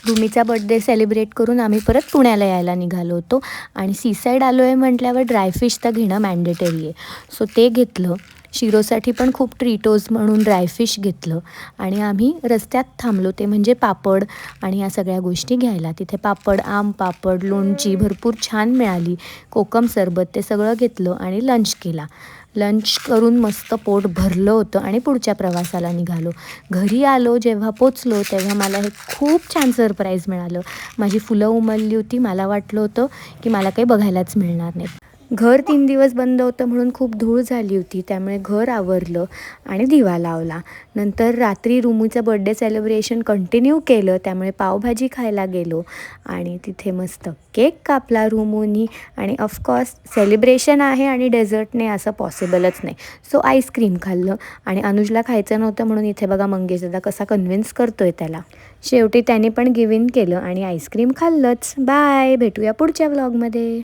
रुमीचा birthday celebrate करून आम्ही परत पुण्याला यायला निघालो होतो आणि सीसाईड आलो आहे म्हटल्यावर ड्रायफिश तर घेणं मॅन्डेटरी आहे. सो ते घेतलं. शिरोसाठी पण खूप ट्रीटोज म्हणून ड्रायफिश घेतलं आणि आम्ही रस्त्यात थांबलो ते म्हणजे पापड आणि या सगळ्या गोष्टी घ्यायला. तिथे पापड, आम पापड, लोणची भरपूर छान मिळाली, कोकम सरबत ते सगळं घेतलं आणि लंच केला. लंच करून मस्त पोट भरलं होतं आणि पुढच्या प्रवासाला निघालो. घरी आलो जेव्हा पोचलो तेव्हा मला हे खूप छान सरप्राईज मिळालं. माझी फुलं उमलली होती. मला वाटलं होतं की मला काही बघायलाच मिळणार नाही. घर 3 दिवस बंद होतं म्हणून खूप धूळ झाली होती, त्यामुळे घर आवरलं आणि दिवा लावला. नंतर रात्री रुमूचं बर्थडे सेलिब्रेशन कंटिन्यू केलं, त्यामुळे पावभाजी खायला गेलो आणि तिथे मस्त केक कापला रुमूनी आणि ऑफकोर्स सेलिब्रेशन आहे आणि डेझर्टने असं पॉसिबलच नाही. सो आईस्क्रीम खाल्लं आणि अनुजला खायचं नव्हतं म्हणून इथे बघा मंगेश दादा कसा कन्व्हिन्स करतोय त्याला. शेवटी त्याने पण गिव्ह इन केलं आणि आईस्क्रीम खाल्लंच. बाय, भेटूया पुढच्या व्लॉगमध्ये.